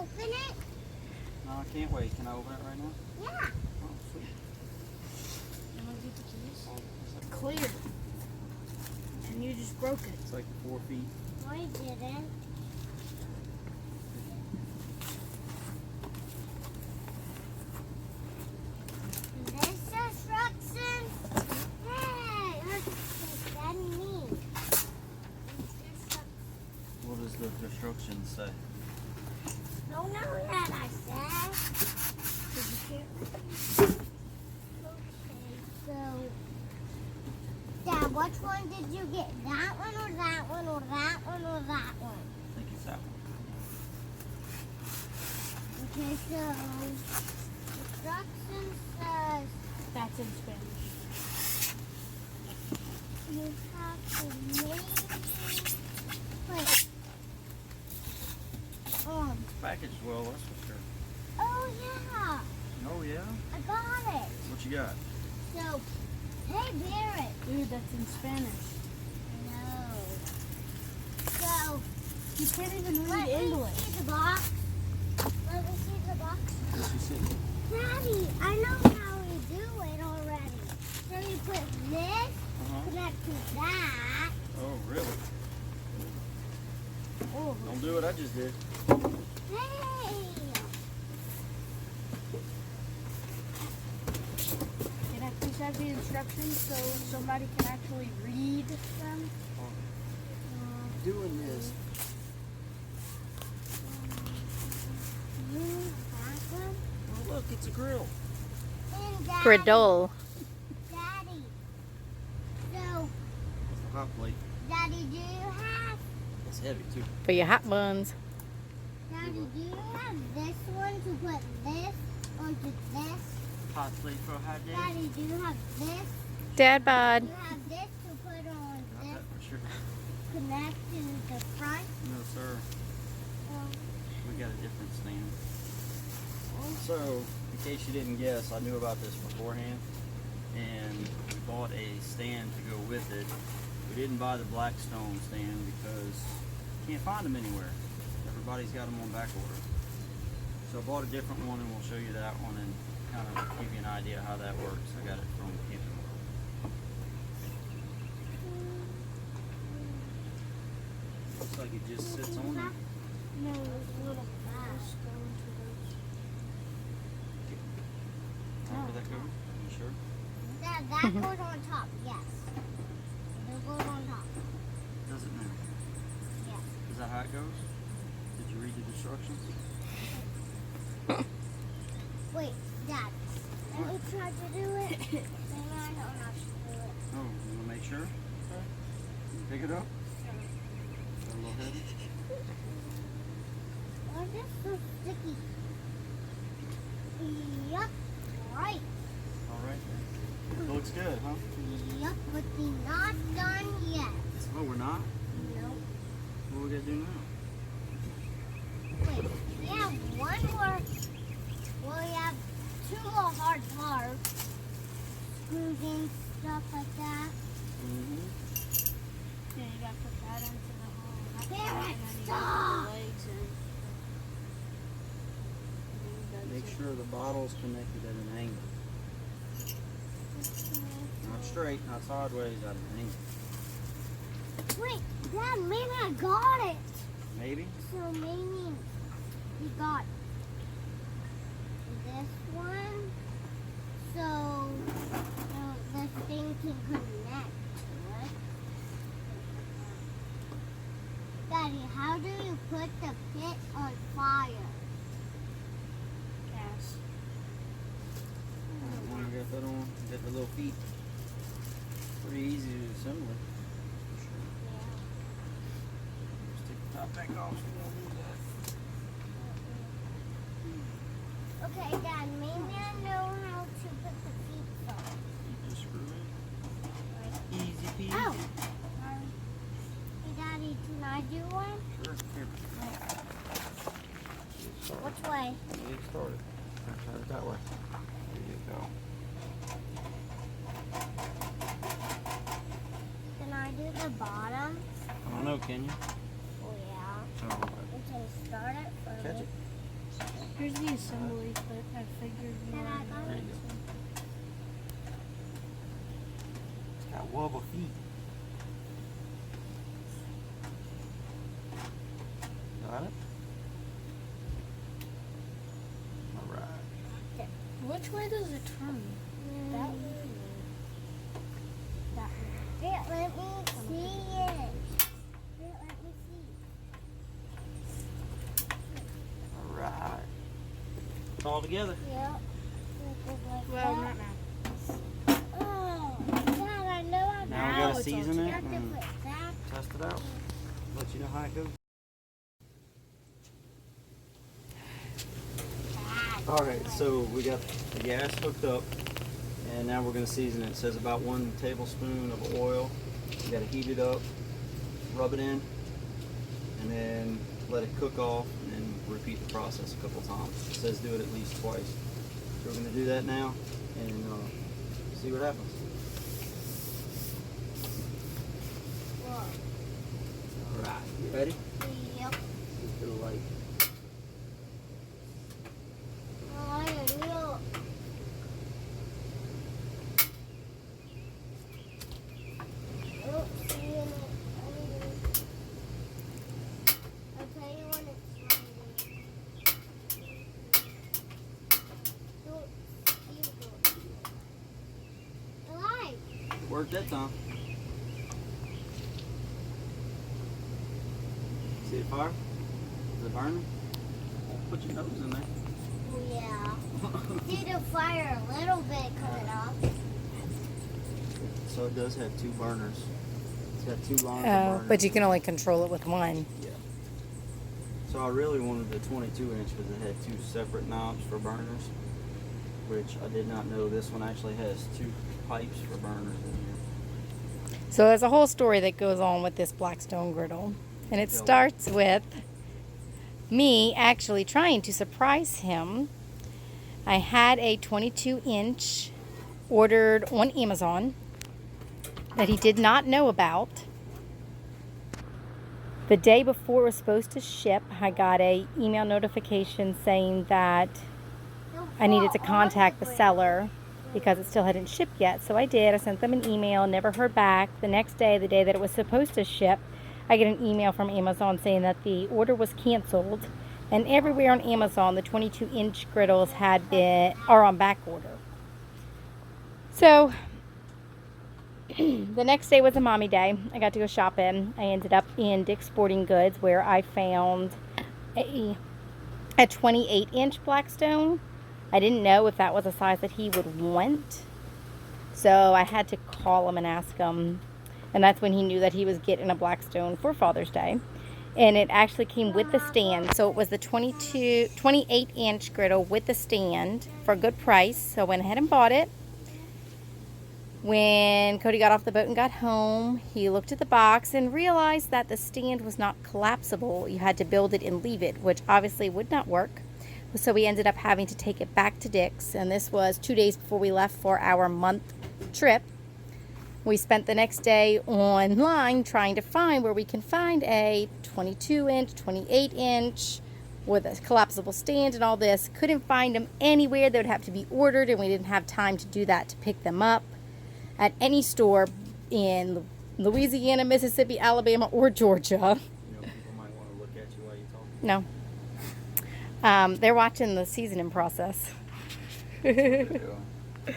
open it? No, I can't wait. Can I open it right now? Yeah. Oh, sweet. You want to get the keys? Oh, it's like, Clear. And you just broke it. it's like 4 feet. No, I didn't. This instructions? Hey, look, that means. What does the instructions say? Don't know that I said. Okay, so. Dad, which one did you get? That one or that one or that one or that one? I think it's that one. Okay, so. Instructions says That's in Spanish. you have to make. Wait. It's packaged well, that's for sure. Oh, yeah. Oh, yeah? I got it. What you got? So, hey, Barrett. Dude, that's in Spanish. No. So, You can't even let read me English. see the box. Let me see the box. What you see? Daddy, I know how we do it already. So you put this, connect to that. Oh, really? Oh, Don't do what I just did. hey. Can I please have the instructions so somebody can actually read them? Doing this. You have one? Oh, look, it's a grill. And Daddy. Griddle. Daddy. So, It's a hot plate. Daddy, do you have? It's heavy, too. For your hot buns. Daddy, do you have this one to put this onto this? Hot plate for a hot day? Daddy, do you have this? Dad bod. Do you have this to put on Got this? that for sure. Connect to the front? No, sir. Um, We got a different stand. So, in case you didn't guess, I knew about this beforehand, and we bought a stand to go with it. We didn't buy the Blackstone stand because you can't find them anywhere. Everybody's got them on back order. So I bought a different one, and we'll show you that one and kind of give you an idea how that works. I got it from Camping World. Looks like it just sits on there. No, there's a little mouse going to those. Where that goes? You sure? that goes on top, yes. That goes on top, Does it now? yes. Is that how it goes? Did you read the instructions? Wait, Dad, let me try to do it. Then I don't know how to do it. Oh, you want to make sure? Okay. You pick it up? Is that a little heavy? Why is this so sticky? Yup, right. All right then. It looks good, huh? Yup, but we're not done yet. Oh, we're not? Nope. What we gotta do now? Wait, we have one more. Well, we have two more hard parts. Screws and stuff like that. Mm-hmm. Yeah, you gotta put that into the hole. Barrett, And then you stop! gotta put the legs in. Make sure the bottle's connected at an angle. Not straight, not sideways, at an angle. Wait, Dad, maybe I got it. Maybe? So maybe we got this one. So the thing can connect to it. Daddy, how do you put the pit on fire? Gas. When you got that on, you got the little feet. Pretty easy to assemble it. Just take the top back off so we don't lose that. Okay, Dad, maybe I know how to put the feet on. You just screw it. Easy peasy. Oh! Hey, Daddy, can I do one? Sure. Here. Which way? Get started. Try it that way. There you go. Can I do the bottom? I don't know, can you? Oh, yeah. Oh, okay. We can start it. Catch it. Here's the assembly, but I figured you Can I already go? know There you it, go. so. It's got wobble feet. Got it? Alright. Which way does it turn? That way or that way? Here, let me see it. Here, let me see. Alright. It's all together. Yep. Like Well, that. not now. Oh, Dad, I know I Now we Now gotta it's all season it got to and put that. test it out. Let you know how it goes. Alright, so we got the gas hooked up and now we're going to season it. It says about 1 tablespoon of oil. You got to heat it up, rub it in, and then let it cook off and then repeat the process a couple times. It says do it at least twice. So we're going to do that now and see what happens. Alright, you ready? Yep. Just get a light. Oh, I know. Oh, see you in it. I'll tell you when it's ready. Don't you go. The light. It worked that time. See the fire? Is it burning? Put your nose in there. Oh, yeah. See the fire a little bit coming off. So it does have 2 burners. It's got 2 lines of Oh, burners. but you can only control it with one. Yeah. So I really wanted the 22-inch because it had 2 separate knobs for burners, which I did not know this one actually has 2 pipes for burners in here. So there's a whole story that goes on with this Blackstone Griddle. And it starts with me actually trying to surprise him. I had a 22-inch ordered on Amazon that he did not know about. The day before it was supposed to ship, I got a email notification saying that I needed to contact the seller because it still hadn't shipped yet. So I did. I sent them an email, never heard back. The next day, the day that it was supposed to ship, I get an email from Amazon saying that the order was canceled, and everywhere on Amazon the 22-inch griddles are on back order. So the next day was a mommy day. I got to go shopping. I ended up in Dick's Sporting Goods where I found a 28-inch Blackstone. I didn't know if that was a size that he would want, so I had to call him and ask him. And that's when he knew that he was getting a Blackstone for Father's Day. And it actually came with the stand. So it was the 28-inch griddle with the stand for a good price. So I went ahead and bought it. When Cody got off the boat and got home, he looked at the box and realized that the stand was not collapsible. You had to build it and leave it, which obviously would not work. So we ended up having to take it back to Dick's. And this was 2 days before we left for our month trip. We spent the next day online trying to find where we can find a 22-inch, 28-inch with a collapsible stand and all this. Couldn't find them anywhere. They would have to be ordered, and we didn't have time to do that to pick them up at any store in Louisiana, Mississippi, Alabama, or Georgia. You know, people might want to look at you while you talk. No. They're watching the seasoning process. That's what they're doing.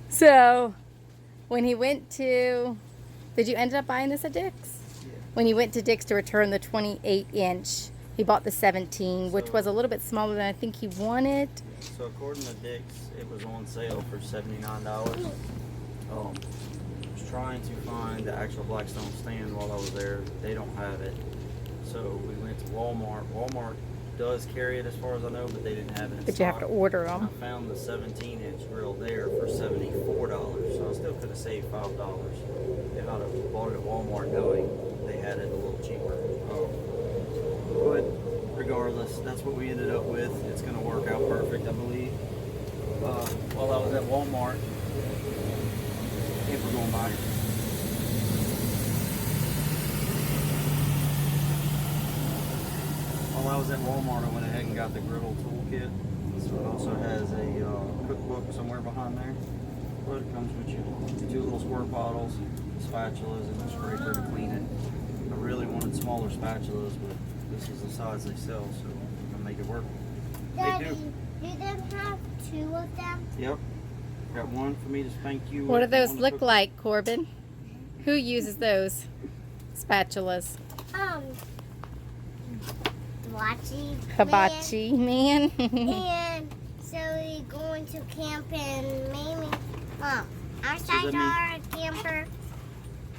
So when he went to, did you end up buying this at Dick's? Yeah. When he went to Dick's to return the 28-inch, he bought the 17, which was a little bit smaller than I think he wanted. So according to Dick's, it was on sale for $79. I was trying to find the actual Blackstone stand while I was there. They don't have it. So we went to Walmart. Walmart does carry it as far as I know, but they didn't have it in But you have to stock. order And them. I found the 17-inch grill there for $74. So I still could have saved $5 if I'd have bought it at Walmart knowing they had it a little cheaper. But regardless, that's what we ended up with. It's going to work out perfect, I believe. While I was at Walmart, if we're going by. While I was at Walmart, I went ahead and got the griddle toolkit. So it also has a cookbook somewhere behind there. But it comes with your 2 little squirt bottles, spatulas, and a scraper to clean it. I really wanted smaller spatulas, but this is the size they sell, so I'm gonna make it work. Daddy, you didn't have 2 of them? Yep. Got one for me to spank you. What do with, and those one to look cook. like, Corbin? Who uses those spatulas? Hibachi. Hibachi man. And so we're going to camp in maybe, our that size mean- are a camper.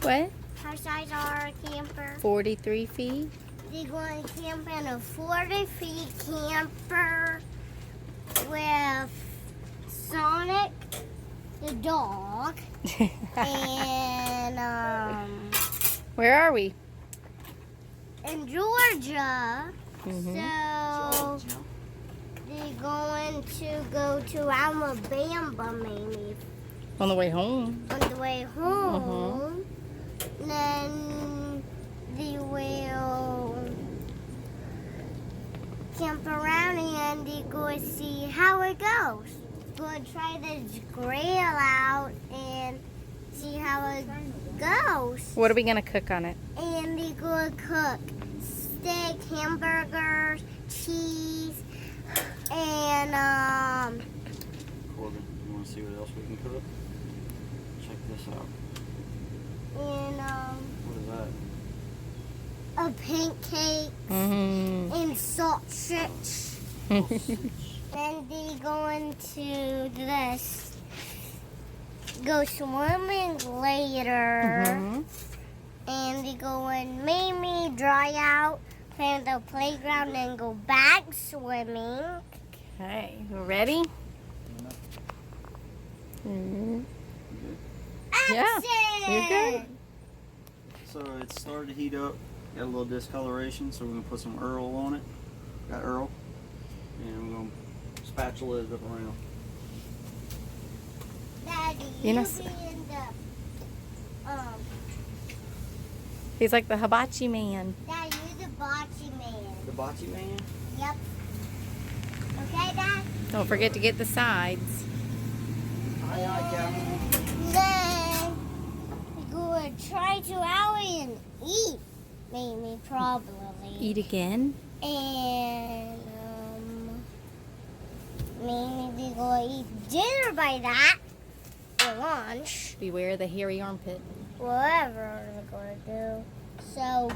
What? Our size are a camper. 43 feet? They're going to camp in a 40-feet camper with Sonic the dog and Where are we? in Georgia. Mhm. So they're going to go to Alabama maybe On the way home. on the way home. Then they will camp around and they go see how it goes. Go try the grill out and see how it goes. What are we going to cook on it? And they go cook steak, hamburgers, cheese, and Corbin, you want to see what else we can cook? Check this out. What is that? a pancake Mm-hmm. and sausage. Then they going to this go swimming later. Mhm. And they go and maybe dry out, play on the playground, and go back swimming. Okay, you ready? Mhm. Yeah, you're good. So it's started to heat up. Got a little discoloration, so we're gonna put some Earl on it. Got Earl, and we're gonna spatula it up around. Daddy, You know, you be in the He's like the hibachi man. Dad, you the bocce man. The bocce man. Yep. Okay, Dad? Don't forget to get the sides. Aye, aye, Captain. Then we go and try to out and eat. Maybe, probably. Eat again? And maybe we go eat dinner by that. Or lunch. Beware the hairy armpit. Whatever we're gonna do. So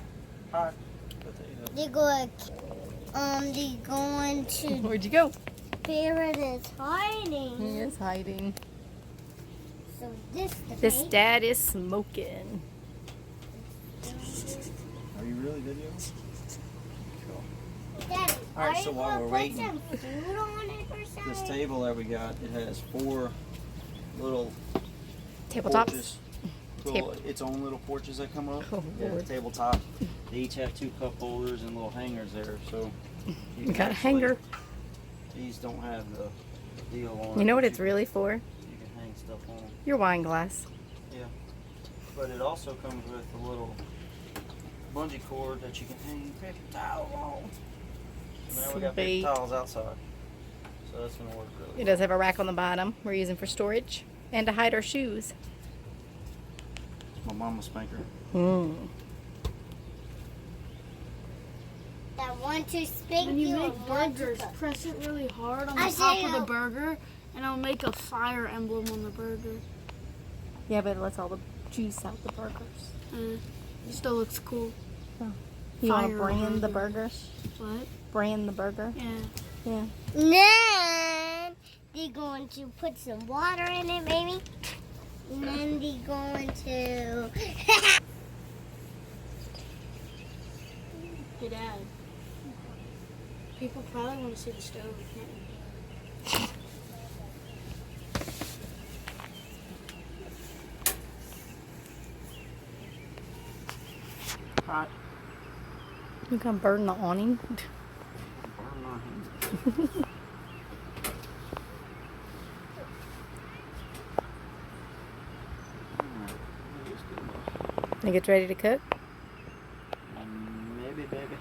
Hot potato. they're going to Where'd you go? Barrett is hiding. He is hiding. So this This dad is smoking. Are you really videoing? Cool. Daddy, All right, are so you while gonna we're put waiting, some food on it or something? This table that we got, it has 4 little Tabletops. porches. Little, its own little porches that come up. Oh, Yeah, Lord. tabletop. They each have 2 cup holders and little hangers there, so you can Got a actually- hanger. These don't have the deal on. You know it, what but it's really for? You can hang stuff on them. Your wine glass. But it also comes with a little bungee cord that you can hang paper towels on. So now we got Sweet. paper towels outside. So that's gonna work really It well. does have a rack on the bottom we're using for storage and to hide our shoes. My mama's spanker. Mm. That want to spank When you you make or want to burgers, cook? press it really hard on I the top say of the no. burger, and it'll make a fire emblem on the burger. Yeah, but it lets all the juice out the burgers. Still looks cool. You want to Fire brand the burger. burger? What? Brand the burger? Yeah. Yeah. Then they're going to put some water in it, maybe. And then they're going to. Hey, Dad. People probably want to see the stove. Can't Hot. You can burn the awning. Burn my hand. Alright, that is good enough. Think it's ready to cook? Maybe, baby.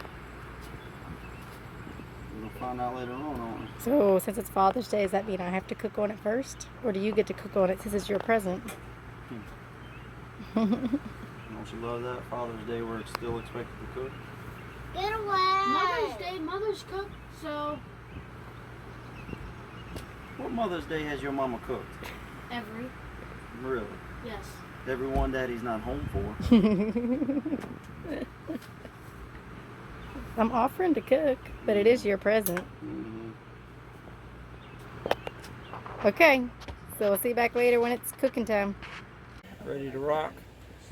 find out later on. So, since it's Father's Day, does that mean I have to cook on it first? Or do you get to cook on it since it's your present? Don't you love that? Father's Day we're still expected to cook. Get away! Mother's Day, mothers cook, so What Mother's Day has your mama cooked? every, Really? yes. Every one Daddy's not home for. I'm offering to cook, but it is your present. Mm-hmm. Okay, so we'll see you back later when it's cooking time. Ready to rock.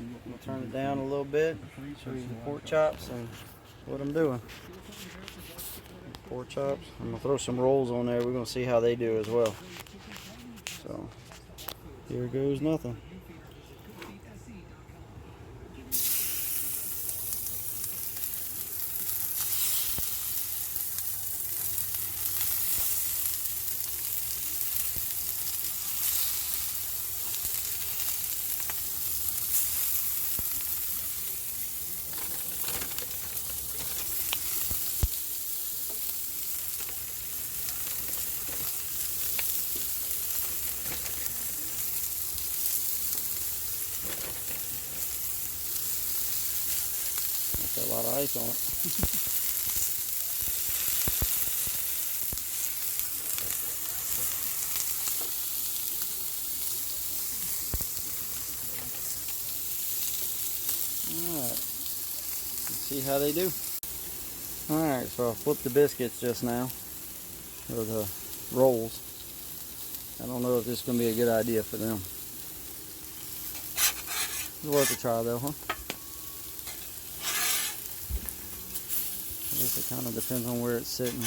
I'm gonna turn it down a little bit. Show you the pork chops and what I'm doing. Pork chops. I'm gonna throw some rolls on there. We're gonna see how they do as well. So here goes nothing. Got a lot of ice on it. Alright, let's see how they do. Alright, so I flipped the biscuits just now, or the rolls. I don't know if this is going to be a good idea for them. It's worth a try though, huh? I guess it kind of depends on where it's sitting.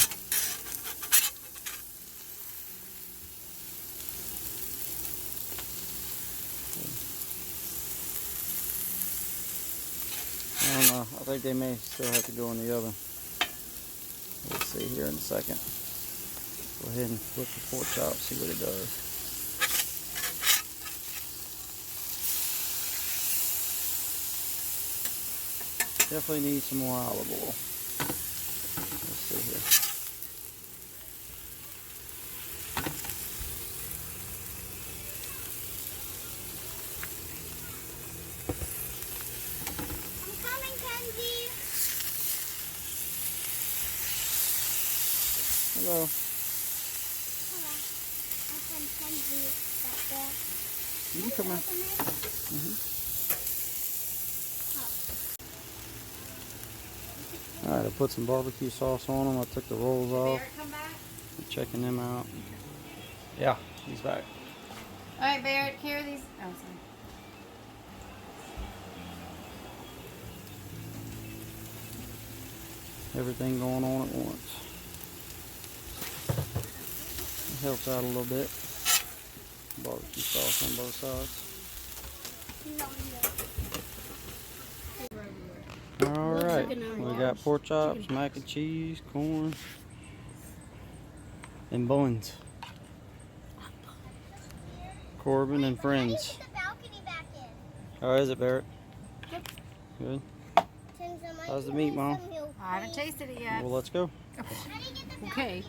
I don't know. I think they may still have to go in the oven. We'll see here in a second. Go ahead and flip the pork chop, see what it does. Definitely need some more olive oil. Let's see here. I'm coming, Kenzie. Hello. Hello. My friend Kenzie back there. You can come in. Open it? Alright, I put some barbecue sauce on them. I took the rolls off. Barrett come back? I'm checking them out. Yeah, he's back. Alright, Barrett, carry these. Oh, sorry. Everything going on at once. It helps out a little bit. Barbecue sauce on both sides. Alright, we got pork chops, mac and cheese, corn, and buns. Corbin and friends. Put the balcony back in. How is it, Barrett? Good. How's the meat, Mom? I haven't tasted it yet. Well, let's go. Okay.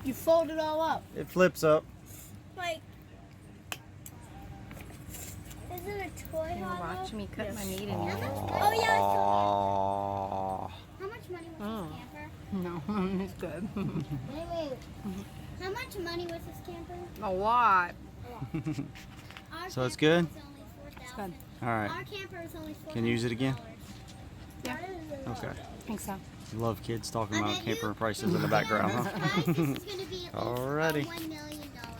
You fold it all up. It flips up. Like, is it a toy You're hot dog? watching me cut my meat in How your much? Oh yeah. Aww. How much money was Oh. this camper? No, it's good. Wait. How much money was this camper? A lot. Our So it's camper good? was only $4,000. good. Alright. Our camper was only $4,000. Can you use it again? Yeah. Okay. I think so. Love kids talking I about bet you- camper prices in the background, huh? Surprised this is gonna be at least Alrighty. $1 million.